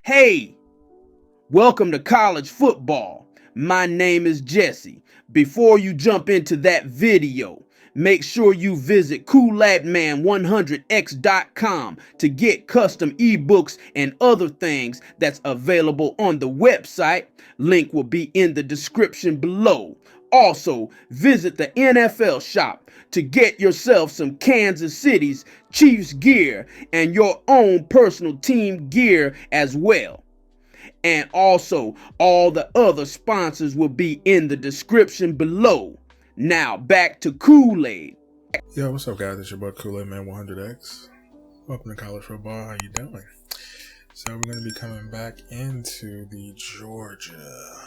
Hey, welcome to college football. My name is Jesse. Before you jump into that video, make sure you visit coolatman100x.com to get custom ebooks and other things that's available on the website. Link will be in the description below. Also, visit the NFLShop to get yourself some Kansas City's Chiefs gear and your own personal team gear as well. And also, all the other sponsors will be in the description below. Now, back to Kool-Aid. Yo, what's up, guys? It's your boy Kool-Aid Man 100X. Welcome to college football. How you doing? So we're going to be coming back into the Georgia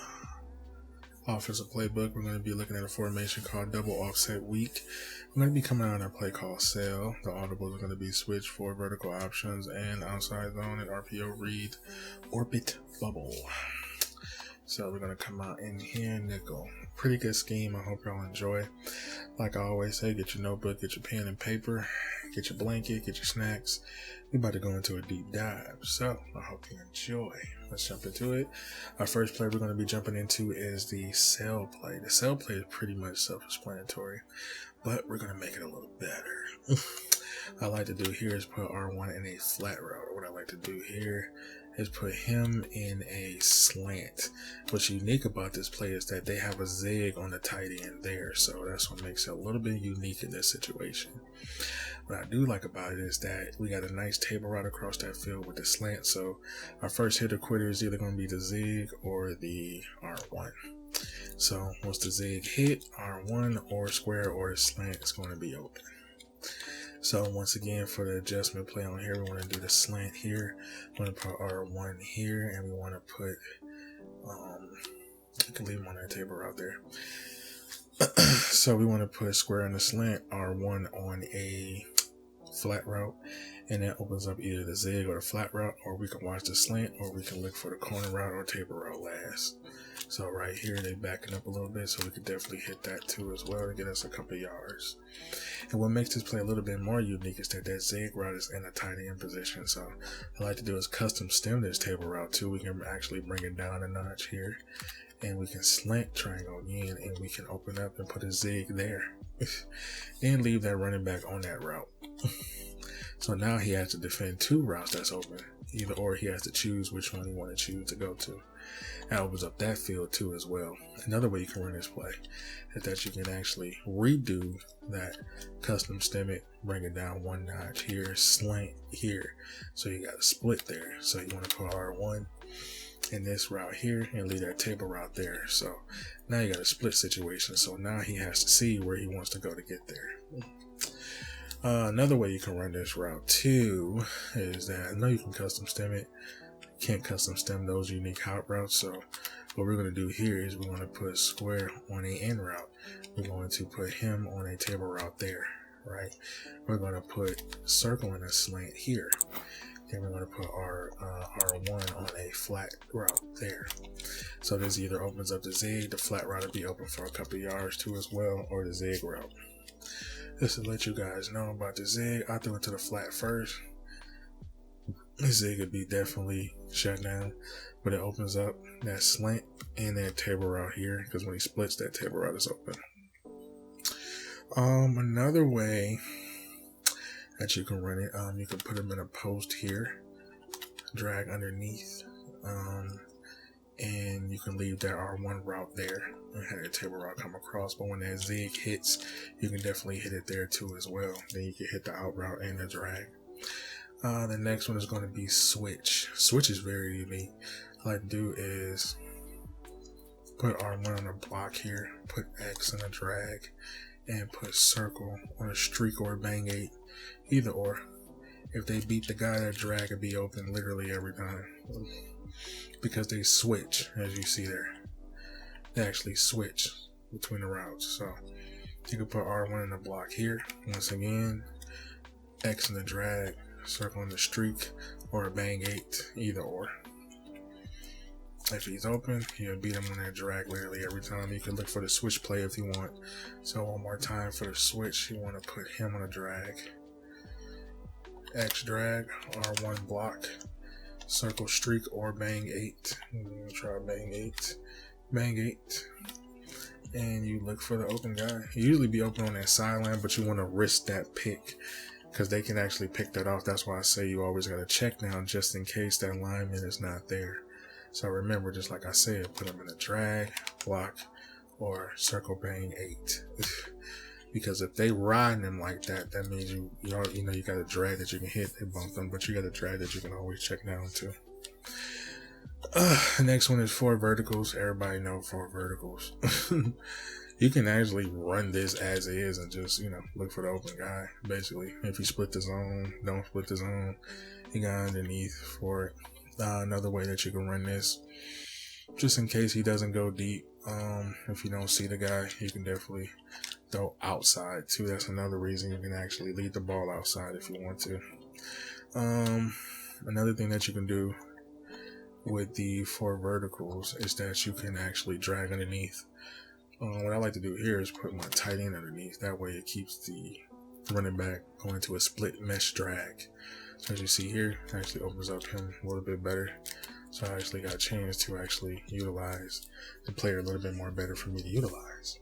offensive playbook. We're going to be looking at a formation called double offset weak. We're going to be coming out on our play call sell. The audibles are going to be switch for vertical options and outside zone and RPO read orbit bubble. So we're going to come out in here nickel. Pretty good scheme. I hope y'all enjoy. Like I always say, get your notebook, get your pen and paper, get your blanket, get your snacks. We're about to go into a deep dive. So I hope you enjoy. Let's jump into it. Our first play we're going to be jumping into is the sell play. The sell play is pretty much self-explanatory, but we're going to make it a little better. What I like to do here is put R1 in a flat route. What I like to do here is put him in a slant. What's unique about this play is that they have a zig on the tight end there, so that's what makes it a little bit unique in this situation. What I do like about it is that we got a nice table route across that field with the slant, so our first hitter quitter is either going to be the zig or the R1. So once the zig hit, R1 or square or the slant is going to be open. So once again, for the adjustment play on here, we want to do the slant here. We want to put R1 here, and we want to put, you can leave them on that table right there. So we want to put square on the slant, R1 on a flat route, and that opens up either the zig or the flat route, or we can watch the slant, or we can look for the corner route or table route last. So right here, they backing up a little bit, so we could definitely hit that too as well to get us a couple yards. And what makes this play a little bit more unique is that zig route is in a tight end position. So I like to do is custom stem this table route too. We can actually bring it down a notch here, and we can slant triangle again, and we can open up and put a zig there. Then leave that running back on that route. So now he has to defend two routes that's open. Either or, he has to choose which one he want to choose to go to. That opens up that field too as well. Another way you can run this play is that you can actually redo that custom stem it, bring it down one notch here, slant here. So you got a split there. So you want to put R1 in this route here and leave that table route there. So now you got a split situation. So now he has to see where he wants to go to get there. Another way you can run this route too is that I know you can custom stem it. You can't custom stem those unique hot routes. So what we're going to do here is we're going to put square on a in route. We're going to put him on a table route there, right? We're going to put circle in a slant here. Then we're going to put our R1 on a flat route there. So this either opens up the zig, the flat route will be open for a couple yards too as well, or the zig route. Just to let you guys know about the zig, I threw it to the flat first. The zig would be definitely shut down, but it opens up that slant and that table route here, because when he splits, that table route is open. Another way that you can run it, you can put him in a post here, drag underneath, and you can leave that R1 route there and have that table route come across. But when that zig hits, you can definitely hit it there too as well. Then you can hit the out route and the drag. The next one is going to be switch. Switch is very unique. What I like to do is put R1 on a block here, put X in a drag, and put circle on a streak or a bang 8, either or. If they beat the guy, that drag would be open literally every time, because they switch, as you see there. They actually switch between the routes. So you can put R1 in the block here. Once again, X in the drag, circle in the streak, or a bang 8, either or. If he's open, you'll beat him on that drag literally every time. You can look for the switch play if you want. So one more time for the switch, you want to put him on a drag. X drag, R1 block, circle streak, or bang 8. Try bang 8. Bang 8. And you look for the open guy. You usually be open on that sideline, but you want to risk that pick because they can actually pick that off. That's why I say you always got to check down just in case that lineman is not there. So remember, just like I said, put them in a drag, block, or circle bang 8. Because if they riding them like that, that means you got a drag that you can hit and bump them, but you got a drag that you can always check down to. Next one is 4 verticals. Everybody know 4 verticals. You can actually run this as is and just, look for the open guy. Basically, if you split the zone, don't split the zone, you got underneath for it. Another way that you can run this, just in case he doesn't go deep, if you don't see the guy, you can definitely throw outside too. That's another reason you can actually lead the ball outside if you want to. Another thing that you can do with the 4 verticals is that you can actually drag underneath. What I like to do here is put my tight end underneath. That way it keeps the running back going to a split mesh drag. So as you see here, it actually opens up him a little bit better. So I actually got a chance to actually utilize the player a little bit more better for me to utilize.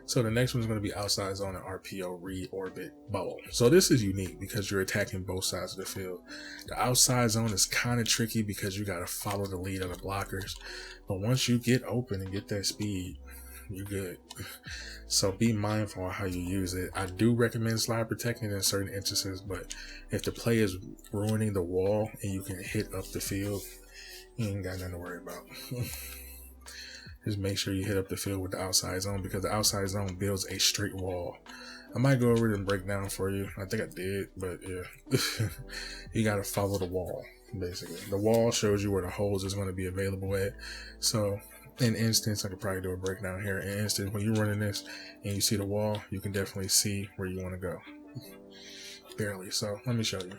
So the next one is going to be outside zone and RPO read orbit bubble. So this is unique because you're attacking both sides of the field. The outside zone is kind of tricky because you got to follow the lead of the blockers. But once you get open and get that speed, you're good. So be mindful of how you use it. I do recommend slide protecting in certain instances, but if the play is ruining the wall and you can hit up the field, you ain't got nothing to worry about. Just make sure you hit up the field with the outside zone because the outside zone builds a straight wall. I might go over it and break down for you. I think I did, but yeah. You got to follow the wall, basically. The wall shows you where the holes is going to be available at. So in instance, I could probably do a breakdown here. In instance, when you're running this and you see the wall, you can definitely see where you want to go. Barely. So let me show you.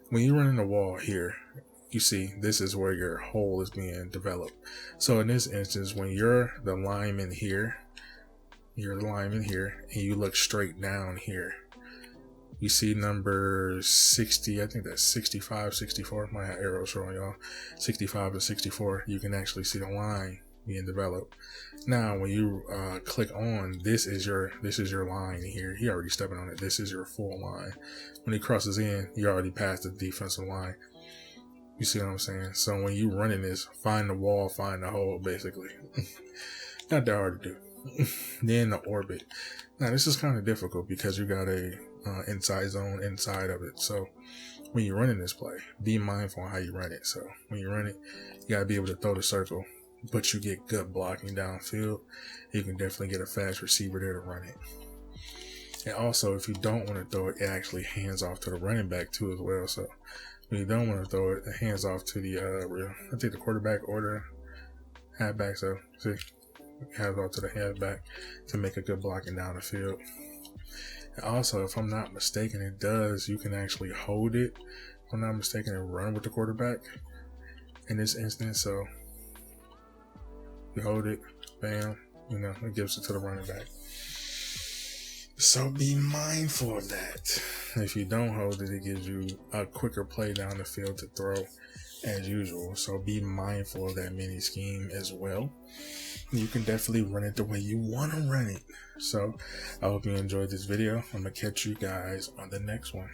When you're running the wall here, you see this is where your hole is being developed. So in this instance, when you're the lineman here, and you look straight down here, you see number 60, I think that's 65, 64, my arrow showing y'all, 65 to 64, you can actually see the line being developed. Now when you click on, this is your line here. He already stepping on it. This is your full line. When he crosses in, you're already past the defensive line. You see what I'm saying? So when you running this, find the wall, find the hole, basically. Not that hard to do. Then the orbit. Now this is kind of difficult because you got a inside zone inside of it. So when you're running this play, be mindful on how you run it. So when you run it, you gotta be able to throw the circle, but you get good blocking downfield. You can definitely get a fast receiver there to run it. And also, if you don't want to throw it, it actually hands off to the running back too as well. So when you don't want to throw it, it hands off to the I think the quarterback or the halfback. So see, hands off to the halfback to make a good blocking down the field. And also, if I'm not mistaken, it does. You can actually hold it. If I'm not mistaken, and run with the quarterback in this instance. So you hold it, bam, it gives it to the running back. So be mindful of that. If you don't hold it, it gives you a quicker play down the field to throw as usual. So be mindful of that mini scheme as well. You can definitely run it the way you want to run it. So I hope you enjoyed this video. I'm going to catch you guys on the next one.